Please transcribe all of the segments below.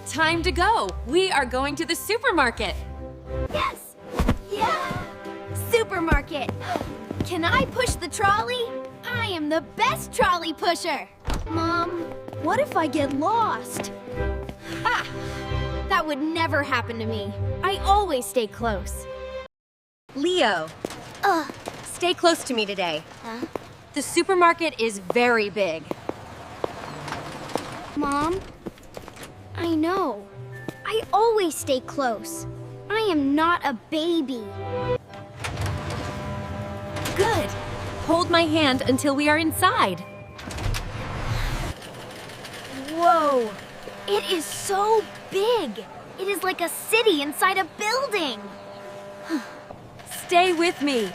Time to go. We are going to the supermarket. Yes! Yeah! Supermarket! Can I push the trolley? I am the best trolley pusher! Mom, what if I get lost? Ah! That would never happen to me. I always stay close. Leo, stay close to me today. Huh? The supermarket is very big. Mom, I know. I always stay close. I am not a baby. Good. Hold my hand until we are inside. Whoa! It is so big! It is like a city inside a building! Stay with me.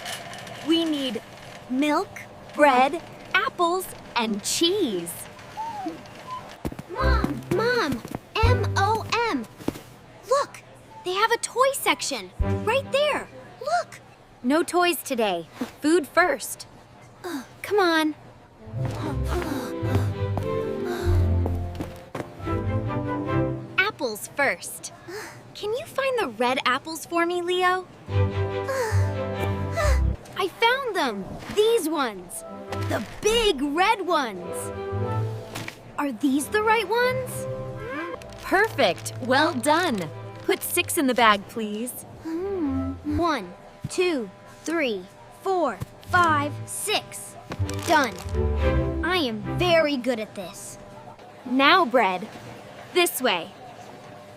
We need milk, bread, apples, and cheese. Mom! M-O-M! Look! They have a toy section! Right there! Look! No toys today. Food first. Come on. Apples first. Can you find the red apples for me, Leo? I found them! These ones! The big red ones! Are these the right ones? Perfect. Well done. Put 6 in the bag, please. 1, 2, 3, 4, 5, 6. Done. I am very good at this. Now, bread. This way.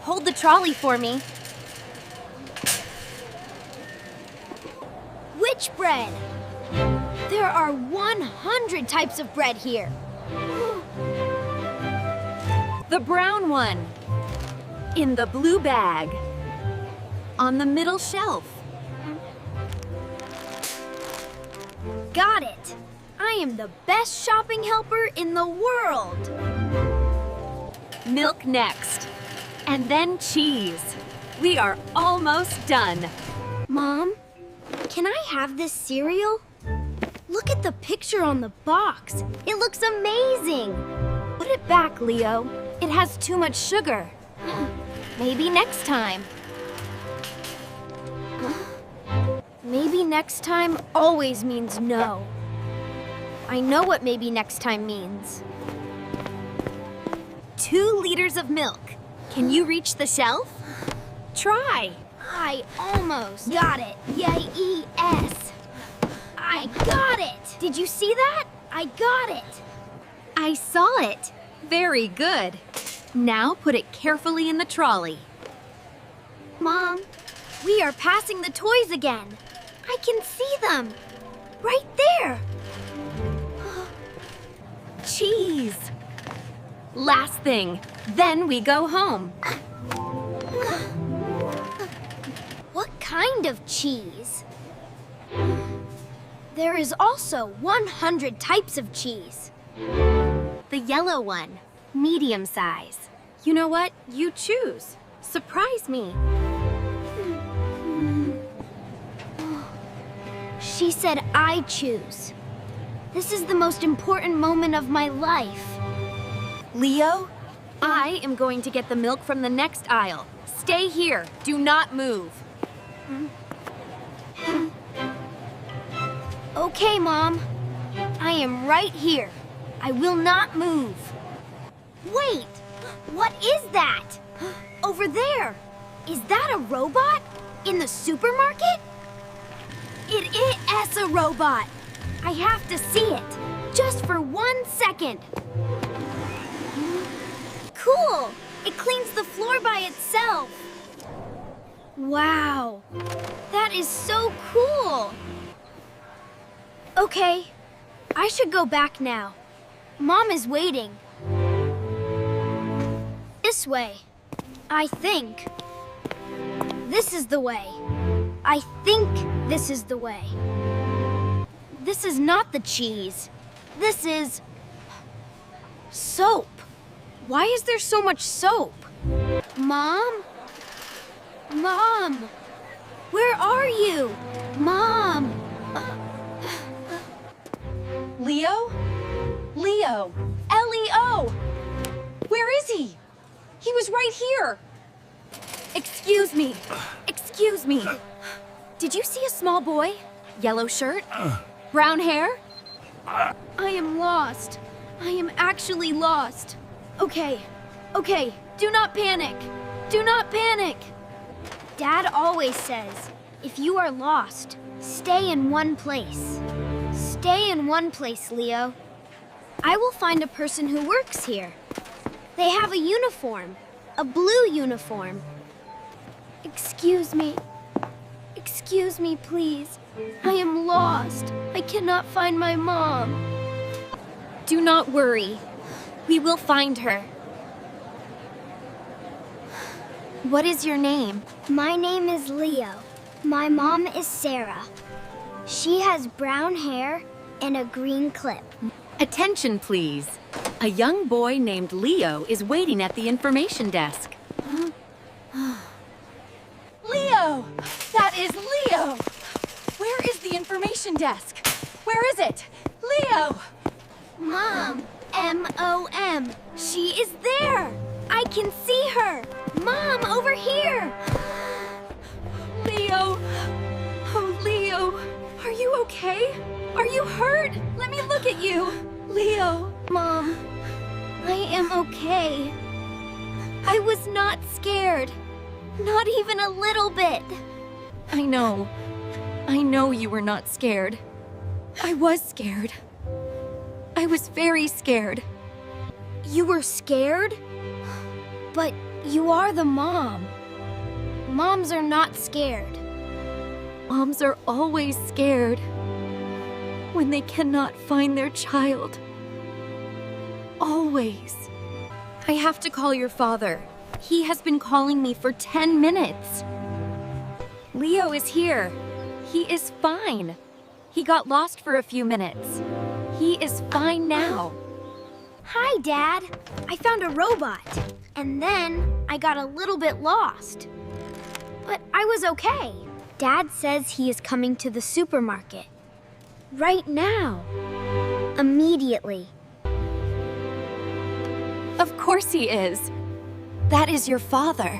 Hold the trolley for me. Which bread? There are 100 types of bread here. The brown one. In the blue bag. On the middle shelf. Got it. I am the best shopping helper in the world. Milk next. And then cheese. We are almost done. Mom, can I have this cereal? Look at the picture on the box. It looks amazing. Put it back, Leo. It has too much sugar. Maybe next time. Maybe next time always means no. I know what maybe next time means. 2 liters of milk. Can you reach the shelf? Try. I almost got it. Yes. I got it. Did you see that? I got it. I saw it. Very good. Now put it carefully in the trolley. Mom, we are passing the toys again. I can see them. Right there. Cheese. Last thing. Then we go home. What kind of cheese? There is also 100 types of cheese. The yellow one. Medium size. You know what? You choose. Surprise me. She said I choose. This is the most important moment of my life. Leo, I am going to get the milk from the next aisle. Stay here. Do not move. Okay, Mom. I am right here. I will not move. Wait! What is that? Over there! Is that a robot? In the supermarket? It is a robot! I have to see it. Just for 1 second. Cool! It cleans the floor by itself. Wow! That is so cool! Okay, I should go back now. Mom is waiting. This way. I think. This is the way. I think this is the way. This is not the cheese. This is soap. Why is there so much soap? Mom? Mom! Where are you? Mom! Leo? Leo! L-E-O! Where is he? He was right here. Excuse me. Excuse me. Did you see a small boy? Yellow shirt? Brown hair? I am lost. I am actually lost. Okay. Okay. Do not panic. Do not panic. Dad always says, if you are lost, stay in one place. Stay in one place, Leo. I will find a person who works here. They have a uniform, a blue uniform. Excuse me. Excuse me, please. I am lost. I cannot find my mom. Do not worry. We will find her. What is your name? My name is Leo. My mom is Sarah. She has brown hair and a green clip. Attention, please. A young boy named Leo is waiting at the information desk. Leo! That is Leo! Where is the information desk? Where is it? Leo! Mom! M-O-M. She is there! I can see her! Mom, over here! Leo! Oh, Leo! Are you okay? Are you hurt? Let me look at you! Leo! Mom, I am okay. I was not scared. Not even a little bit. I know. I know you were not scared. I was scared. I was very scared. You were scared? But you are the mom. Moms are not scared. Moms are always scared when they cannot find their child. Always. I have to call your father. He has been calling me for 10 minutes. Leo is here. He is fine. He got lost for a few minutes. He is fine now. Hi, Dad. I found a robot. And then I got a little bit lost. But I was okay. Dad says he is coming to the supermarket. Right now. Immediately. Of course he is. That is your father.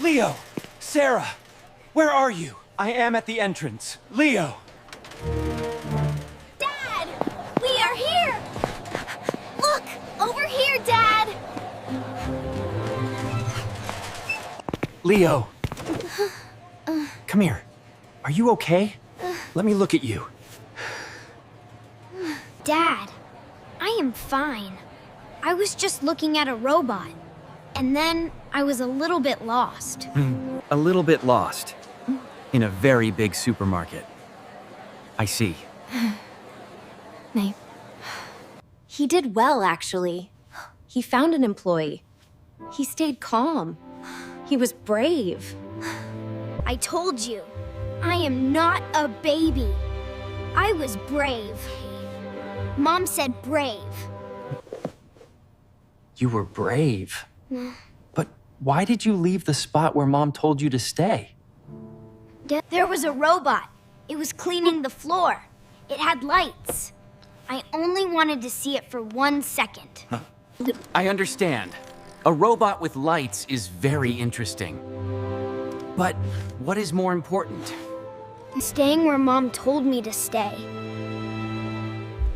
Leo! Sarah! Where are you? I am at the entrance. Leo! Dad! We are here! Look! Over here, Dad! Leo! Come here. Are you okay? Let me look at you. Dad, I am fine. I was just looking at a robot. And then I was a little bit lost. A little bit lost. In a very big supermarket. I see. He did well, actually. He found an employee. He stayed calm. He was brave. I told you, I am not a baby. I was brave. Mom said brave. You were brave. But why did you leave the spot where Mom told you to stay? There was a robot. It was cleaning the floor. It had lights. I only wanted to see it for 1 second. I understand. A robot with lights is very interesting. But what is more important? Staying where Mom told me to stay.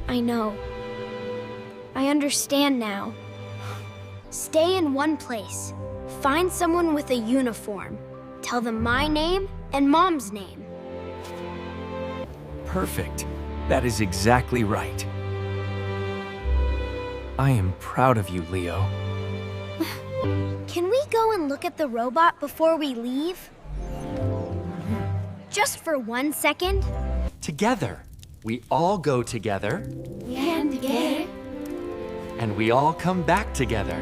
I know. I understand now. Stay in one place. Find someone with a uniform. Tell them my name and Mom's name. Perfect. That is exactly right. I am proud of you, Leo. Can we go and look at the robot before we leave? Just for 1 second? Together. We all go together. And together. And we all come back together.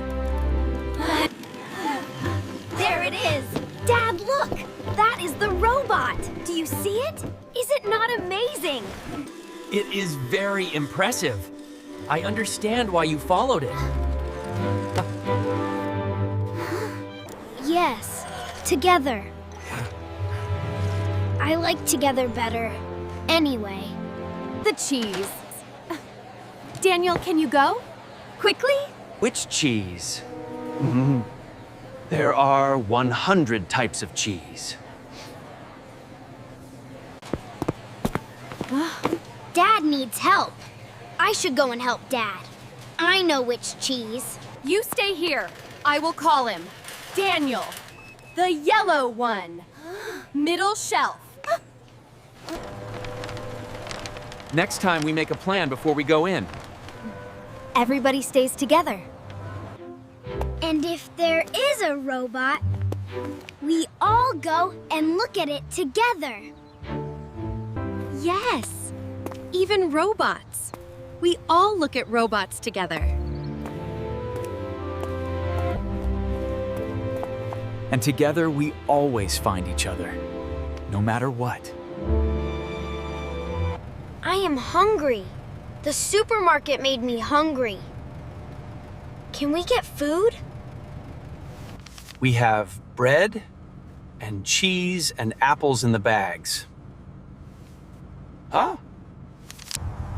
There it is! Dad, look! That is the robot! Do you see it? Is it not amazing? It is very impressive. I understand why you followed it. Yes, together. I like together better. Anyway. The cheese. Daniel, can you go? Quickly? Which cheese? There are 100 types of cheese. Dad needs help. I should go and help Dad. I know which cheese. You stay here. I will call him. Daniel. The yellow one. Middle shelf. Next time we make a plan before we go in. Everybody stays together. And if there is a robot, we all go and look at it together. Yes. Even robots. We all look at robots together. And together we always find each other, no matter what. I am hungry. The supermarket made me hungry. Can we get food? We have bread and cheese and apples in the bags. Huh?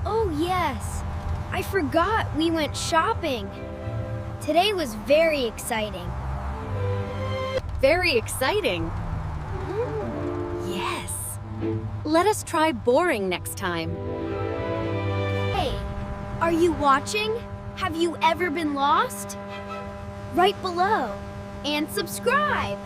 Oh, yes. I forgot we went shopping. Today was very exciting. Very exciting. Yes. Let us try boring next time. Hey, are you watching? Have you ever been lost? Right below. And subscribe.